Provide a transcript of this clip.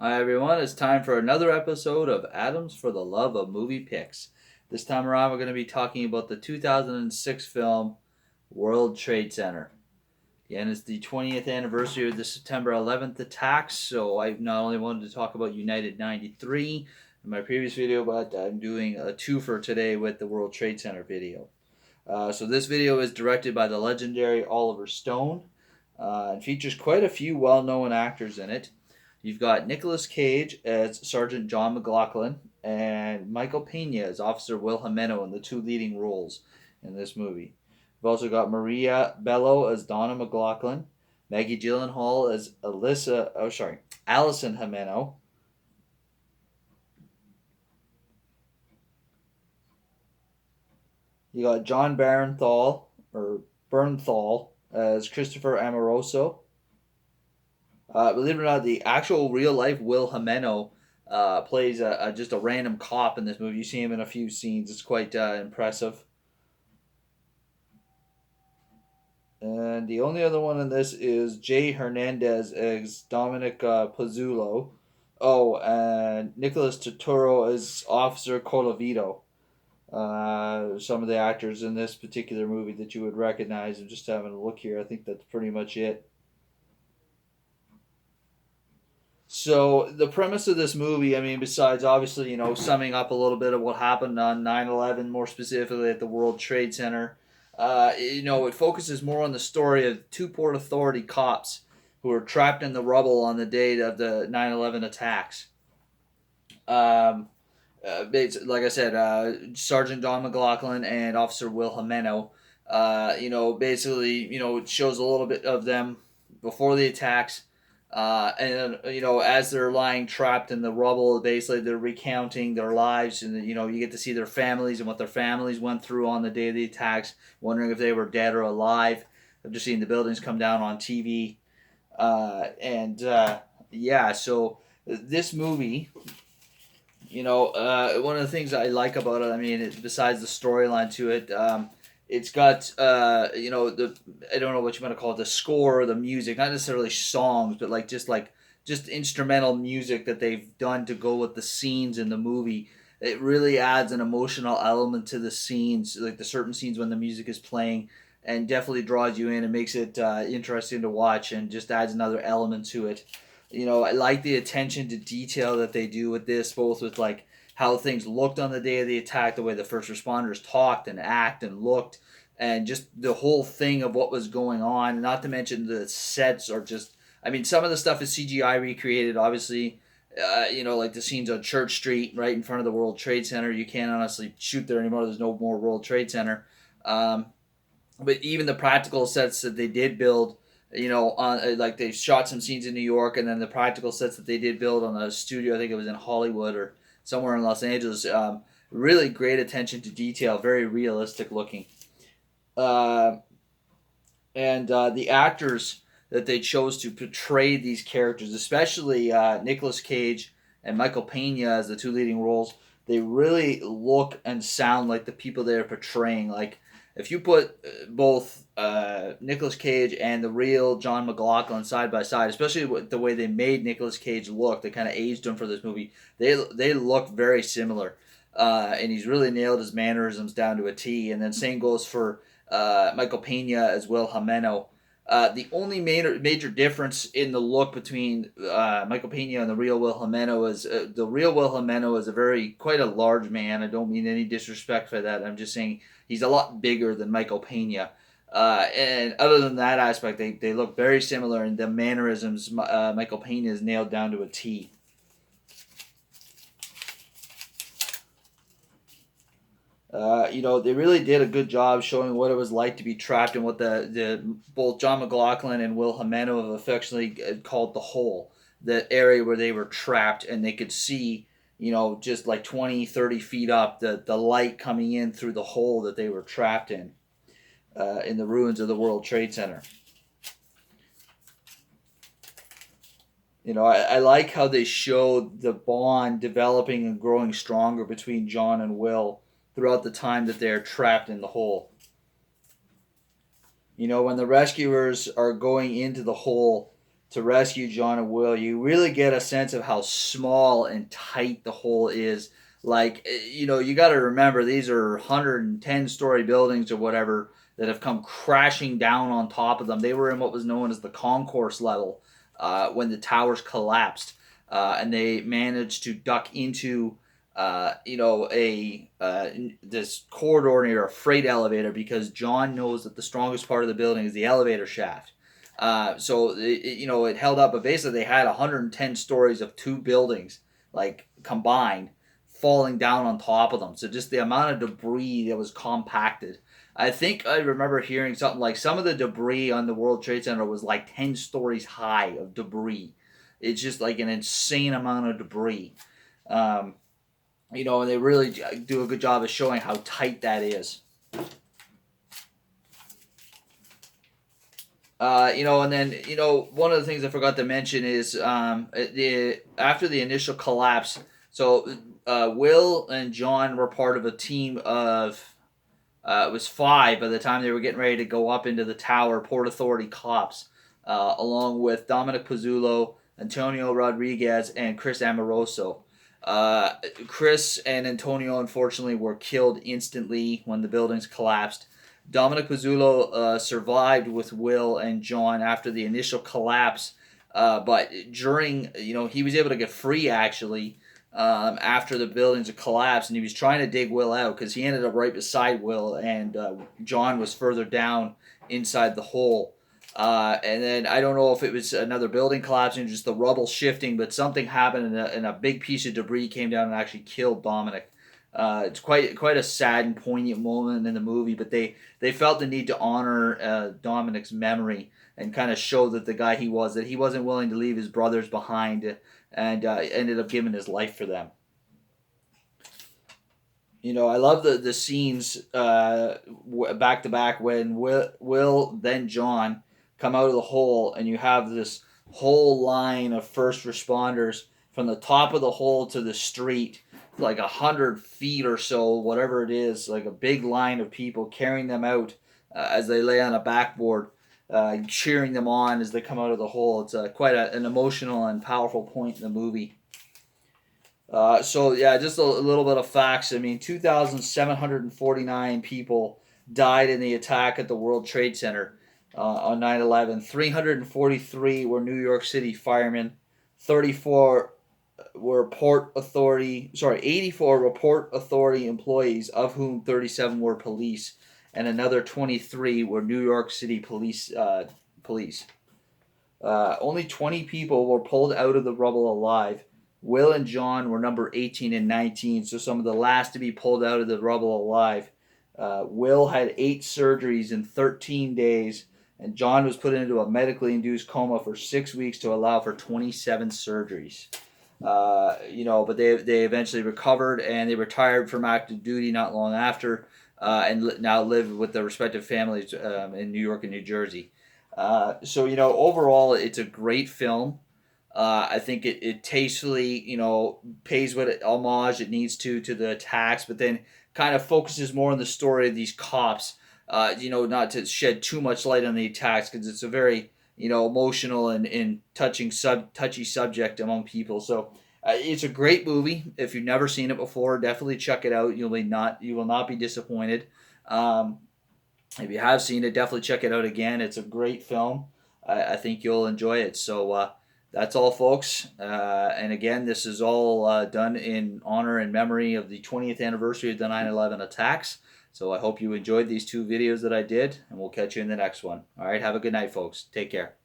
Hi everyone, it's time for another episode of Adams for the Love of Movie Picks. This time around, we're going to be talking about the 2006 film World Trade Center. Again, it's the 20th anniversary of the September 11th attacks, so I not only wanted to talk about United 93 in my previous video, but I'm doing a twofer today with the World Trade Center video. So this video is directed by the legendary Oliver Stone and features quite a few well-known actors in it. You've got Nicolas Cage as Sergeant John McLaughlin and Michael Pena as Officer Will Jimeno in the two leading roles in this movie. We've also got Maria Bello as Donna McLaughlin, Maggie Gyllenhaal as Allison Jimeno. You got John Bernthal as Christopher Amoroso. Believe it or not, the actual real life Will Jimeno plays just a random cop in this movie. You see him in a few scenes. It's quite impressive. And the only other one in this is Jay Hernandez as Dominic Pizzulo. Oh, and Nicholas Turturro as Officer Colavito. Some of the actors in this particular movie that you would recognize. I'm just having a look here. I think that's pretty much it. So the premise of this movie, I mean, besides obviously, summing up a little bit of what happened on 9/11, more specifically at the World Trade Center, it focuses more on the story of two Port Authority cops who were trapped in the rubble on the day of the 9/11 attacks. Um, like I said, Sergeant Don McLaughlin and Officer Will Jimeno. It shows a little bit of them before the attacks, as they're lying trapped in the rubble, basically they're recounting their lives, and you get to see their families and what their families went through on the day of the attacks, wondering if they were dead or alive. I've just seen the buildings come down on TV, so this movie, one of the things I like about it, I mean, besides the storyline to it, it's got the I don't know what you want to call it, the score, or the music, not necessarily songs, but just instrumental music that they've done to go with the scenes in the movie. It really adds an emotional element to the scenes, like the certain scenes when the music is playing, and definitely draws you in and makes it interesting to watch, and just adds another element to it. I like the attention to detail that they do with this, both with like how things looked on the day of the attack, the way the first responders talked and acted and looked, and just the whole thing of what was going on. Not to mention the sets are just, I mean, some of the stuff is CGI recreated, obviously. Like the scenes on Church Street, right in front of the World Trade Center. You can't honestly shoot there anymore. There's no more World Trade Center. But even the practical sets that they did build, on like they shot some scenes in New York, and then the practical sets that they did build on a studio, I think it was in Hollywood or somewhere in Los Angeles. Really great attention to detail, very realistic looking. Uh, and The actors that they chose to portray these characters, especially Nicolas Cage and Michael Pena as the two leading roles, they really look and sound like the people they're portraying. Like, if you put both Nicolas Cage and the real John McLaughlin side by side, especially with the way they made Nicolas Cage look, they kind of aged him for this movie. They look very similar, and he's really nailed his mannerisms down to a T. And then same goes for Michael Pena as Will Jimeno. The only major difference in the look between Michael Pena and the real Will Jimeno is the real Will Jimeno is quite a large man. I don't mean any disrespect for that. I'm just saying he's a lot bigger than Michael Pena. And other than that aspect, they look very similar, and the mannerisms Michael Pena is nailed down to a T. They really did a good job showing what it was like to be trapped in what the both John McLaughlin and Will Jimeno have affectionately called the hole, the area where they were trapped, and they could see, just like 20, 30 feet up, the light coming in through the hole that they were trapped in the ruins of the World Trade Center. I like how they showed the bond developing and growing stronger between John and Will throughout the time that they're trapped in the hole. When the rescuers are going into the hole, to rescue John and Will, you really get a sense of how small and tight the hole is. Like, you got to remember these are 110-story buildings or whatever that have come crashing down on top of them. They were in what was known as the concourse level when the towers collapsed, and they managed to duck into this corridor near a freight elevator because John knows that the strongest part of the building is the elevator shaft. So it held up, but basically they had 110 stories of two buildings like combined falling down on top of them. So just the amount of debris that was compacted. I think I remember hearing something like some of the debris on the World Trade Center was like 10 stories high of debris. It's just like an insane amount of debris. And they really do a good job of showing how tight that is. And then, one of the things I forgot to mention is after the initial collapse, so Will and John were part of a team of, it was 5 by the time they were getting ready to go up into the tower, Port Authority cops, along with Dominic Pizzulo, Antonio Rodriguez, and Chris Amoroso. Chris and Antonio, unfortunately, were killed instantly when the buildings collapsed. Dominic Pizzulo survived with Will and John after the initial collapse, but during, he was able to get free actually after the buildings had collapsed, and he was trying to dig Will out because he ended up right beside Will, and John was further down inside the hole. And then I don't know if it was another building collapsing, just the rubble shifting, but something happened and a big piece of debris came down and actually killed Dominic. It's quite a sad and poignant moment in the movie, but they felt the need to honor Dominic's memory and kind of show that the guy he was, that he wasn't willing to leave his brothers behind, and ended up giving his life for them. I love the scenes back to back when Will then John come out of the hole, and you have this whole line of first responders from the top of the hole to the street, like 100 feet or so, whatever it is, like a big line of people carrying them out as they lay on a backboard, cheering them on as they come out of the hole. It's quite an emotional and powerful point in the movie. So yeah, just a little bit of facts. I mean, 2,749 people died in the attack at the World Trade Center on 9/11. 343 were New York City firemen. 34 were 84 were Port Authority employees, of whom 37 were police, and another 23 were New York City police. Only 20 people were pulled out of the rubble alive. Will and John were number 18 and 19, so some of the last to be pulled out of the rubble alive. Will had 8 surgeries in 13 days, and John was put into a medically induced coma for 6 weeks to allow for 27 surgeries. But they eventually recovered, and they retired from active duty not long after, and now live with their respective families in New York and New Jersey. Overall, it's a great film. I think it tastefully, pays what homage it needs to the attacks, but then kind of focuses more on the story of these cops. Not to shed too much light on the attacks because it's a very emotional and touchy subject among people. So it's a great movie. If you've never seen it before, definitely check it out. You will not be disappointed. If you have seen it, definitely check it out again. It's a great film. I think you'll enjoy it. So that's all, folks. And again, this is all done in honor and memory of the 20th anniversary of the 9/11 attacks. So I hope you enjoyed these 2 videos that I did, and we'll catch you in the next one. All right, have a good night, folks. Take care.